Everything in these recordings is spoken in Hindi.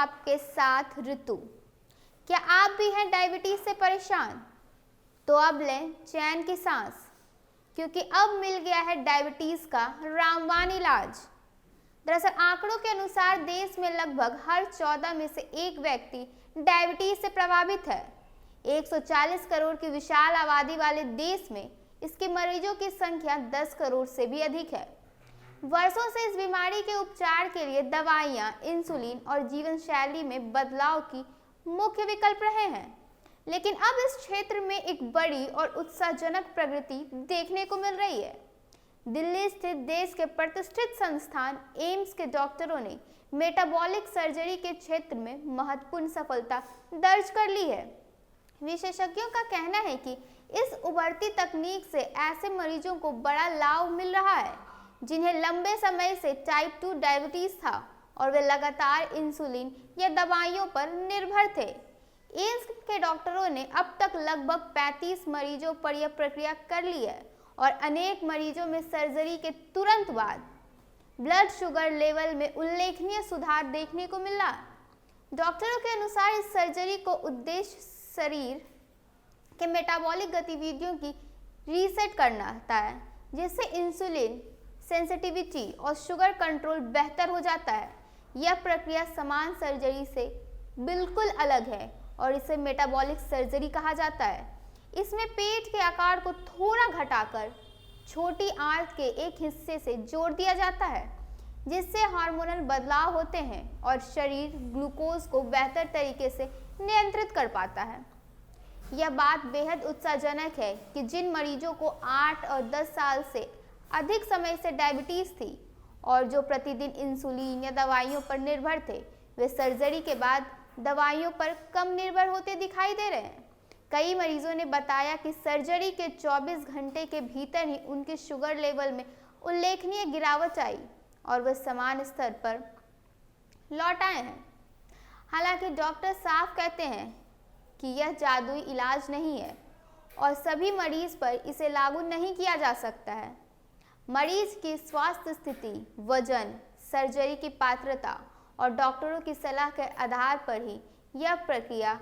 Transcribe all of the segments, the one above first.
आपके साथ ऋतु। क्या आप भी हैं डायबिटीज से परेशान? तो अब लें चैन की सांस, क्योंकि अब मिल गया है डायबिटीज का रामबाण इलाज। दरअसल आंकड़ों के अनुसार देश में लगभग हर 14 में से एक व्यक्ति डायबिटीज से प्रभावित है। 140 करोड़ की विशाल आबादी वाले देश में इसके मरीजों की संख्या 10 करोड़ से भी अधिक है। वर्षों से इस बीमारी के उपचार के लिए दवाइयां, इंसुलिन और जीवन शैली में बदलाव की मुख्य विकल्प रहे हैं, लेकिन अब इस क्षेत्र में एक बड़ी और उत्साहजनक प्रगति देखने को मिल रही है। दिल्ली स्थित देश के प्रतिष्ठित संस्थान एम्स के डॉक्टरों ने मेटाबॉलिक सर्जरी के क्षेत्र में महत्वपूर्ण सफलता दर्ज कर ली है। विशेषज्ञों का कहना है कि इस उभरती तकनीक से ऐसे मरीजों को बड़ा लाभ मिल रहा है जिन्हें लंबे समय से टाइप 2 डायबिटीज था और वे लगातार इंसुलिन या दवाइयों पर निर्भर थे। एम्स के डॉक्टरों ने अब तक लगभग 35 मरीजों पर यह प्रक्रिया कर ली है और अनेक मरीजों में सर्जरी के तुरंत बाद ब्लड शुगर लेवल में उल्लेखनीय सुधार देखने को मिला। डॉक्टरों के अनुसार इस सर्जरी को उद्देश्य शरीर के मेटाबॉलिक गतिविधियों की रीसेट करना होता है, जिससे इंसुलिन सेंसिटिविटी और शुगर कंट्रोल बेहतर हो जाता है। यह प्रक्रिया सामान्य सर्जरी से बिल्कुल अलग है और इसे मेटाबॉलिक सर्जरी कहा जाता है। इसमें पेट के आकार को थोड़ा घटाकर छोटी आंत के एक हिस्से से जोड़ दिया जाता है, जिससे हार्मोनल बदलाव होते हैं और शरीर ग्लूकोज को बेहतर तरीके से नियंत्रित कर पाता है। यह बात बेहद उत्साहजनक है कि जिन मरीजों को 8 और 10 साल से अधिक समय से डायबिटीज थी और जो प्रतिदिन इंसुलिन या दवाइयों पर निर्भर थे, वे सर्जरी के बाद दवाइयों पर कम निर्भर होते दिखाई दे रहे हैं। कई मरीजों ने बताया कि सर्जरी के 24 घंटे के भीतर ही उनके शुगर लेवल में उल्लेखनीय गिरावट आई और वे समान स्तर पर लौट आए हैं। हालांकि डॉक्टर साफ कहते हैं कि यह जादुई इलाज नहीं है और सभी मरीज पर इसे लागू नहीं किया जा सकता है। मरीज की स्वास्थ्य स्थिति, वजन, सर्जरी की पात्रता और डॉक्टरों की सलाह के आधार पर ही यह प्रक्रिया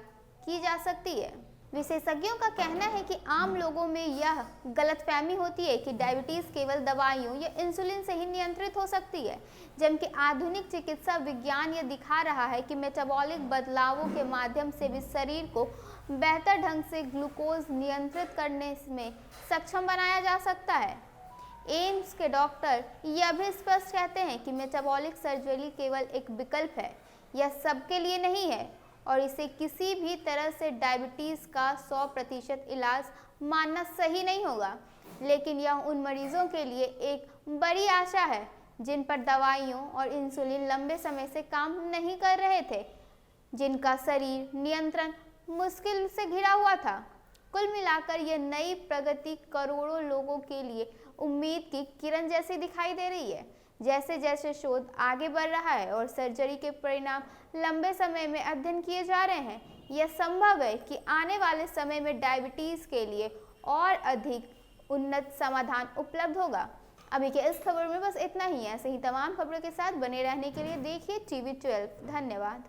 की जा सकती है। विशेषज्ञों का कहना है कि आम लोगों में यह गलतफहमी होती है कि डायबिटीज केवल दवाइयों या इंसुलिन से ही नियंत्रित हो सकती है, जबकि आधुनिक चिकित्सा विज्ञान यह दिखा रहा है कि मेटाबॉलिक बदलावों के माध्यम से भी शरीर को बेहतर ढंग से ग्लूकोज नियंत्रित करने में सक्षम बनाया जा सकता है। एम्स के डॉक्टर यह भी स्पष्ट कहते हैं कि मेटाबॉलिक सर्जरी केवल एक विकल्प है, यह सबके लिए नहीं है और इसे किसी भी तरह से डायबिटीज़ का 100% इलाज मानना सही नहीं होगा, लेकिन यह उन मरीजों के लिए एक बड़ी आशा है जिन पर दवाइयों और इंसुलिन लंबे समय से काम नहीं कर रहे थे, जिनका शरीर नियंत्रण मुश्किल से घिरा हुआ था। कुल मिलाकर यह नई प्रगति करोड़ों लोगों के लिए उम्मीद की किरण जैसी दिखाई दे रही है। जैसे जैसे शोध आगे बढ़ रहा है और सर्जरी के परिणाम लंबे समय में अध्ययन किए जा रहे हैं, यह संभव है कि आने वाले समय में डायबिटीज़ के लिए और अधिक उन्नत समाधान उपलब्ध होगा। अभी के इस खबर में बस इतना ही है। ऐसे ही तमाम खबरों के साथ बने रहने के लिए देखिए TV12। धन्यवाद।